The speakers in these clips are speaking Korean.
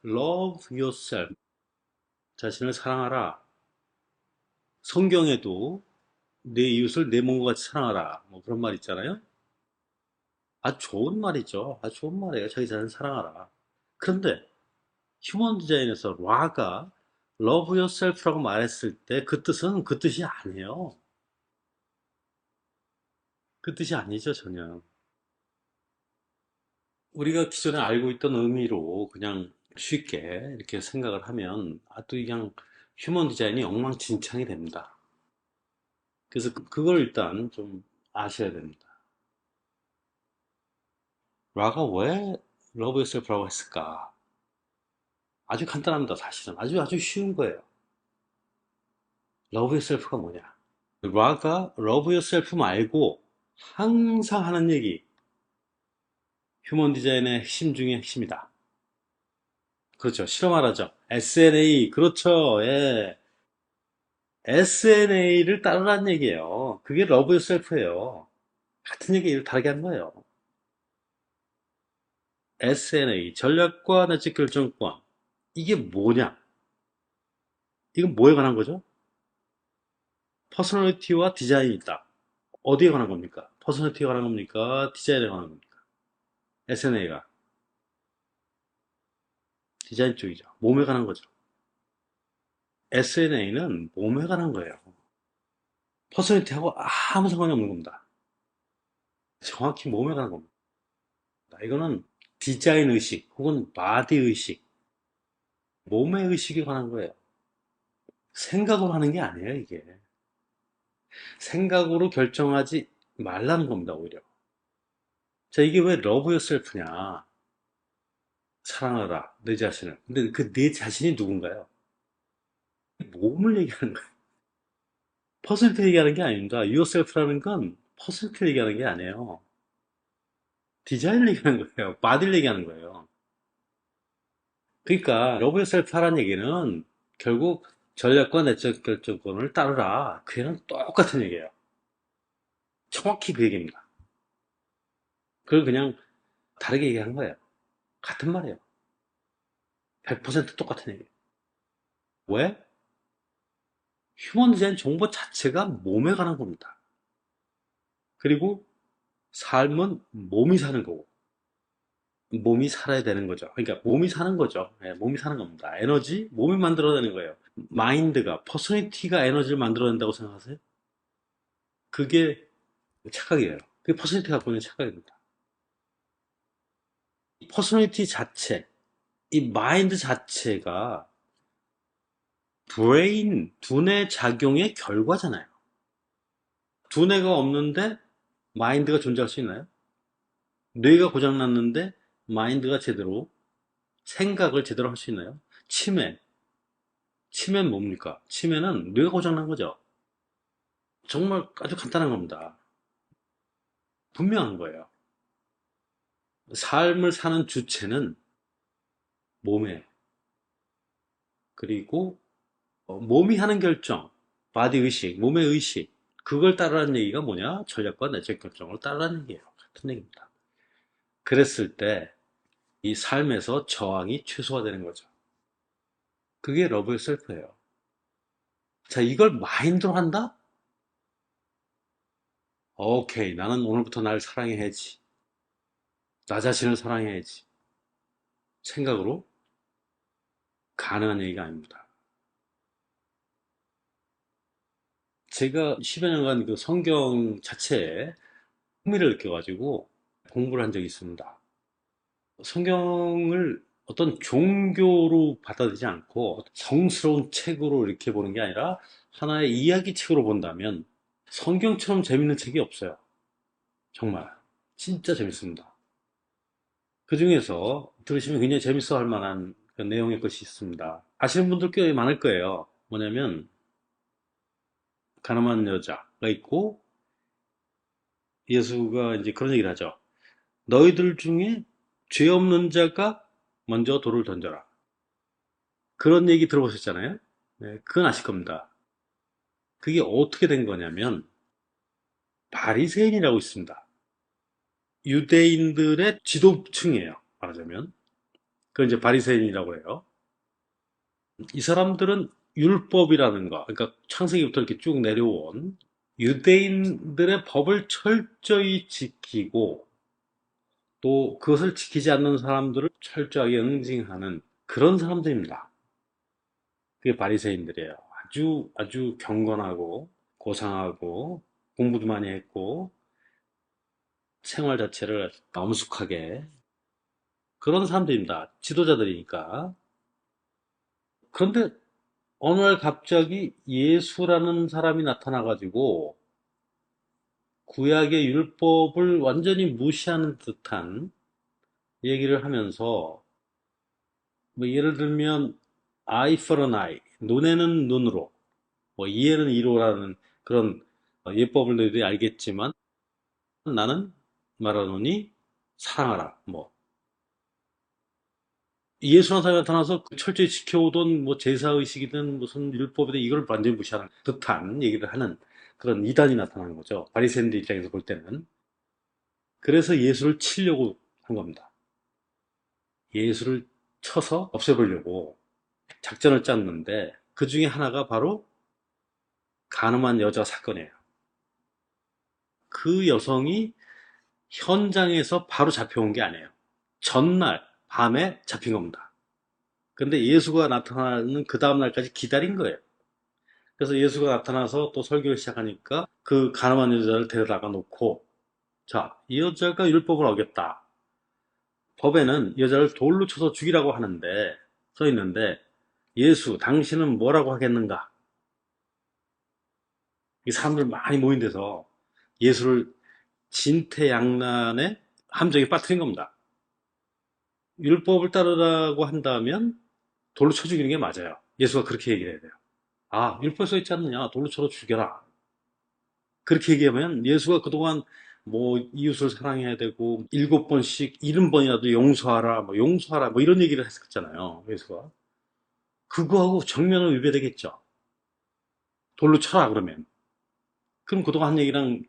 Love yourself. 자신을 사랑하라. 성경에도 내 이웃을 내 몸과 같이 사랑하라. 뭐 그런 말 있잖아요. 아주 좋은 말이죠. 아주 좋은 말이에요. 자기 자신을 사랑하라. 그런데 휴먼 디자인에서 라가 love yourself라고 말했을 때 그 뜻은 그 뜻이 아니에요. 그 뜻이 아니죠, 전혀. 우리가 기존에 알고 있던 의미로 그냥 쉽게 이렇게 생각을 하면 또 그냥 휴먼 디자인이 엉망진창이 됩니다. 그래서 그걸 일단 좀 아셔야 됩니다. 라가 왜 러브 유셀프라고 했을까? 아주 간단합니다, 사실은. 아주 쉬운 거예요. 러브 유셀프가 뭐냐? 라가 러브 유셀프 말고 항상 하는 얘기, 휴먼 디자인의 핵심 중에 핵심이다. 그렇죠. 실험하라죠. SNA, 그렇죠. 예. SNA를 따르라는 얘기예요. 그게 러브 유셀프예요. 같은 얘기를 다르게 한 거예요. SNA, 전략과 내적 결정권. 이게 뭐냐? 이건 뭐에 관한 거죠? 퍼스널리티와 디자인이 있다. 어디에 관한 겁니까? 퍼스널리티에 관한 겁니까? 디자인에 관한 겁니까? SNA가 디자인 쪽이죠. 몸에 관한 거죠. SNA는 몸에 관한 거예요. 퍼스널리티하고 아무 상관이 없는 겁니다. 정확히 몸에 관한 겁니다. 이거는 디자인 의식 혹은 바디 의식, 몸의 의식에 관한 거예요. 생각으로 하는 게 아니에요, 이게. 생각으로 결정하지 말라는 겁니다, 오히려. 자, 이게 왜 러브 yourself냐? 사랑하라, 내 자신을. 근데 그 내 자신이 누군가요? 몸을 얘기하는 거예요. 퍼센트 얘기하는 게 아닙니다. yourself라는 건 퍼센트 얘기하는 게 아니에요. 디자인을 얘기하는 거예요. 바디를 얘기하는 거예요. 그러니까 러브 yourself 하라는 얘기는 결국 전략과 내적 결정권을 따르라. 그냥 똑같은 얘기예요. 정확히 그 얘기입니다. 그걸 그냥 다르게 얘기하는 거예요. 같은 말이에요. 100% 똑같은 얘기예요. 왜? 휴먼 디자인 정보 자체가 몸에 관한 겁니다. 그리고 삶은 몸이 사는 거고, 몸이 살아야 되는 거죠. 그러니까 몸이 사는 거죠. 예, 몸이 사는 겁니다. 에너지, 몸이 만들어내는 거예요. 마인드가, 퍼스널리티가 에너지를 만들어낸다고 생각하세요? 그게 착각이에요. 그게 퍼스널리티 갖고 있는 착각입니다. 이 퍼스널리티 자체, 이 마인드 자체가 브레인, 두뇌 작용의 결과잖아요. 두뇌가 없는데 마인드가 존재할 수 있나요? 뇌가 고장났는데 마인드가 제대로 생각을 제대로 할 수 있나요? 치매. 치매는 뭡니까? 치매는 뇌가 고장난 거죠. 정말 아주 간단한 겁니다. 분명한 거예요. 삶을 사는 주체는 몸에, 그리고 몸이 하는 결정, 바디 의식, 몸의 의식, 그걸 따르라는 얘기가 뭐냐? 전략과 내적 결정을 따르라는 얘기예요. 같은 얘기입니다. 그랬을 때 이 삶에서 저항이 최소화되는 거죠. 그게 러브의 셀프예요. 자, 이걸 마인드로 한다? 오케이, 나는 오늘부터 날 사랑해야지. 나 자신을 사랑해야지. 생각으로 가능한 얘기가 아닙니다. 제가 10여 년간 그 성경 자체에 흥미를 느껴가지고 공부를 한 적이 있습니다. 성경을 어떤 종교로 받아들이지 않고 성스러운 책으로 이렇게 보는 게 아니라 하나의 이야기 책으로 본다면 성경처럼 재밌는 책이 없어요. 정말. 진짜 재밌습니다. 그 중에서 들으시면 굉장히 재밌어 할 만한 그 내용의 것이 있습니다. 아시는 분들 꽤 많을 거예요. 뭐냐면, 가늠한 여자가 있고, 예수가 이제 그런 얘기를 하죠. 너희들 중에 죄 없는 자가 먼저 돌을 던져라. 그런 얘기 들어보셨잖아요? 네, 그건 아실 겁니다. 그게 어떻게 된 거냐면, 바리새인이라고 있습니다. 유대인들의 지도층이에요. 말하자면. 그건 이제 바리새인이라고 해요. 이 사람들은 율법이라는 거, 그러니까 창세기부터 이렇게 쭉 내려온 유대인들의 법을 철저히 지키고 또 그것을 지키지 않는 사람들을 철저하게 응징하는 그런 사람들입니다. 그게 바리새인들이에요. 아주 아주 경건하고 고상하고 공부도 많이 했고 생활 자체를 엄숙하게 그런 사람들입니다. 지도자들이니까. 그런데 어느 날 갑자기 예수라는 사람이 나타나가지고 구약의 율법을 완전히 무시하는 듯한 얘기를 하면서 뭐 예를 들면 eye for an eye, 눈에는 눈으로, 뭐 이에는 이로라는 그런 예법을 너희들이 알겠지만 나는 말하노니 사랑하라. 뭐 예수라는 사람이 나타나서 그 철저히 지켜오던 뭐 제사의식이든 무슨 율법이든 이걸 완전히 무시하는 듯한 얘기를 하는 그런 이단이 나타나는 거죠. 바리새인들 입장에서 볼 때는. 그래서 예수를 치려고 한 겁니다. 예수를 쳐서 없애보려고 작전을 짰는데 그 중에 하나가 바로 가늠한 여자 사건이에요. 그 여성이 현장에서 바로 잡혀온 게 아니에요. 전날 밤에 잡힌 겁니다. 근데 예수가 나타나는 그 다음날까지 기다린 거예요. 그래서 예수가 나타나서 또 설교를 시작하니까 그 가늠한 여자를 데려다가 놓고 자, 이 여자가 율법을 어겼다. 법에는 여자를 돌로 쳐서 죽이라고 하는데 써 있는데 예수, 당신은 뭐라고 하겠는가? 이 사람들 많이 모인 데서 예수를 진퇴양난의 함정에 빠뜨린 겁니다. 율법을 따르라고 한다면 돌로 쳐 죽이는 게 맞아요. 예수가 그렇게 얘기를 해야 돼요. 아, 율법에 써 있지 않느냐? 돌로 쳐서 죽여라. 그렇게 얘기하면 예수가 그동안 뭐 이웃을 사랑해야 되고 7번씩 70번이라도 용서하라, 뭐 용서하라, 뭐 이런 얘기를 했었잖아요. 예수가. 그거하고 정면은 위배되겠죠. 돌로 쳐라 그러면. 그럼 그동안 한 얘기랑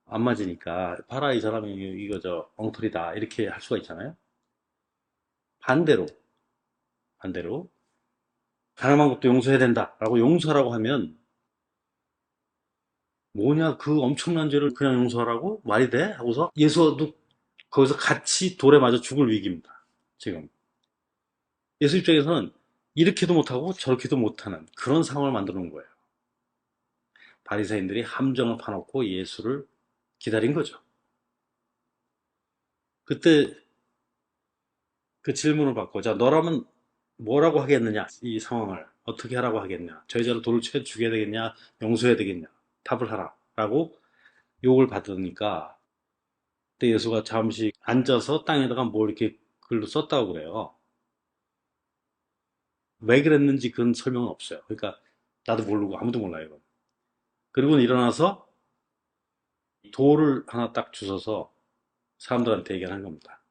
안 맞으니까 봐라 이 사람이 이거 저 엉터리다 이렇게 할 수가 있잖아요. 반대로 반대로 가늠한 것도 용서해야 된다라고 용서라고 하면 뭐냐 그 엄청난 죄를 그냥 용서하라고 말이 돼? 하고서 예수도 거기서 같이 돌에 맞아 죽을 위기입니다. 지금 예수 입장에서는 이렇게도 못하고 저렇게도 못하는 그런 상황을 만들어 놓은 거예요. 바리새인들이 함정을 파놓고 예수를 기다린 거죠. 그때 그 질문을 받고 자 너라면 뭐라고 하겠느냐 이 상황을 어떻게 하라고 하겠냐 저 여자를 돌을 쳐 죽여야 되겠냐 용서해야 되겠냐 답을 하라 라고 욕을 받으니까 그때 예수가 잠시 앉아서 땅에다가 뭐 이렇게 글로 썼다고 그래요. 왜 그랬는지 그런 설명은 없어요. 그러니까 나도 모르고 아무도 몰라요. 이건. 그리고 일어나서 돌을 하나 딱 주워서 사람들한테 얘기를 한 겁니다.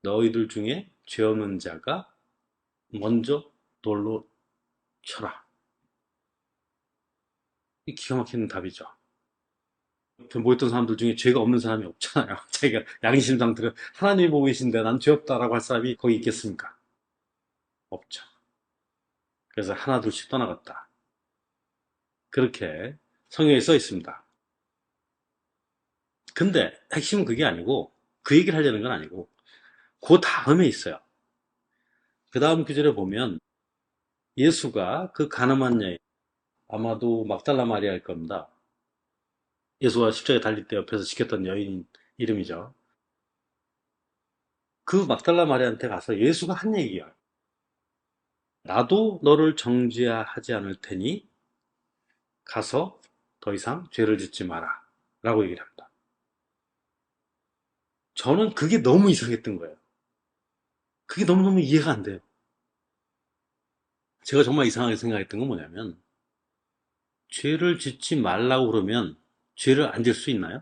너희들 중에 죄 없는 자가 먼저 돌로 쳐라. 이 기가 막히는 답이죠. 그 모였던 사람들 중에 죄가 없는 사람이 없잖아요. 자기가 양심 상태로 하나님이 보고 계신데 난 죄 없다라고 할 사람이 거기 있겠습니까? 없죠. 그래서 하나 둘씩 떠나갔다. 그렇게 성경에 써 있습니다. 근데 핵심은 그게 아니고 그 얘기를 하려는 건 아니고 그 다음에 있어요. 그 다음 구절에 보면 예수가 그 가늠한 여인 아마도 막달라 마리아일 겁니다. 예수가 십자가에 달릴 때 옆에서 지켰던 여인 이름이죠. 그 막달라 마리아한테 가서 예수가 한 얘기야. 나도 너를 정죄하지 않을 테니 가서 더 이상 죄를 짓지 마라. 라고 얘기를 합니다. 저는 그게 너무 이상했던 거예요. 그게 너무너무 이해가 안 돼요. 제가 정말 이상하게 생각했던 건 뭐냐면, 죄를 짓지 말라고 그러면 죄를 안 질 수 있나요?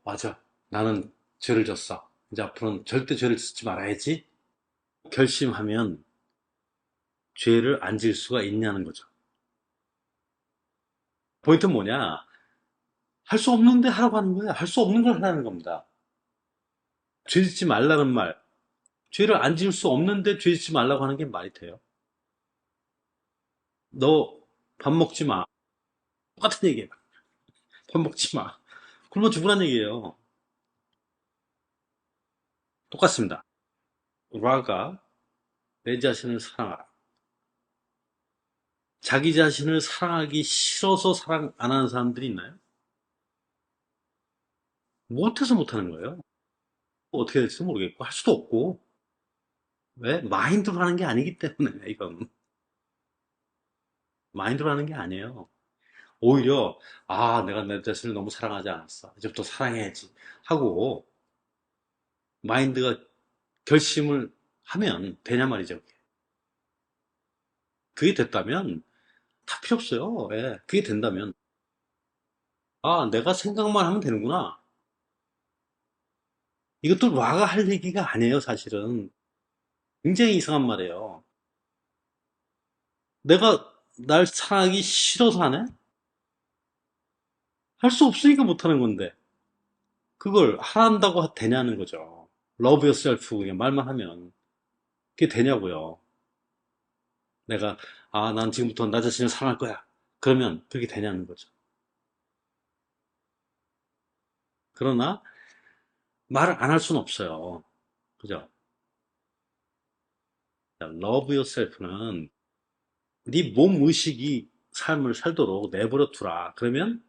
맞아. 나는 죄를 졌어. 이제 앞으로는 절대 죄를 짓지 말아야지. 결심하면 죄를 안 질 수가 있냐는 거죠. 포인트는 뭐냐? 할 수 없는데 하라고 하는 거야. 할 수 없는 걸 하라는 겁니다. 죄 짓지 말라는 말. 죄를 안 지을 수 없는데 죄 짓지 말라고 하는 게 말이 돼요? 너 밥 먹지 마. 똑같은 얘기예요. 밥 먹지 마. 굶어 죽으란 얘기예요. 똑같습니다. 라가 내 자신을 사랑하라. 자기 자신을 사랑하기 싫어서 사랑 안 하는 사람들이 있나요? 못해서 못하는 거예요. 어떻게 될지 모르겠고, 할 수도 없고. 왜? 마인드로 하는 게 아니기 때문에, 이건. 마인드로 하는 게 아니에요. 오히려, 아, 내가 내 자신을 너무 사랑하지 않았어. 이제부터 사랑해야지. 하고, 마인드가 결심을 하면 되냐 말이죠. 그게 됐다면, 다 필요 없어요. 예, 그게 된다면. 아, 내가 생각만 하면 되는구나. 이것도 라가 할 얘기가 아니에요, 사실은. 굉장히 이상한 말이에요. 내가 날 사랑하기 싫어서 하네? 할 수 없으니까 못하는 건데. 그걸 하란다고 되냐는 거죠. Love yourself, 그냥 말만 하면. 그게 되냐고요. 내가, 아, 난 지금부터 나 자신을 사랑할 거야. 그러면 그게 되냐는 거죠. 그러나, 말을 안 할 수는 없어요. 그죠? Love yourself는 네 몸 의식이 삶을 살도록 내버려 두라. 그러면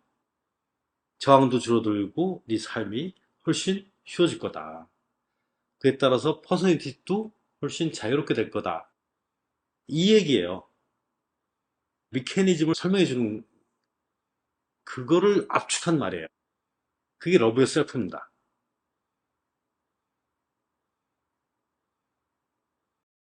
저항도 줄어들고 네 삶이 훨씬 쉬워질 거다. 그에 따라서 퍼스널리티도 훨씬 자유롭게 될 거다. 이 얘기예요. 미케니즘을 설명해 주는 그거를 압축한 말이에요. 그게 러브 셀프입니다.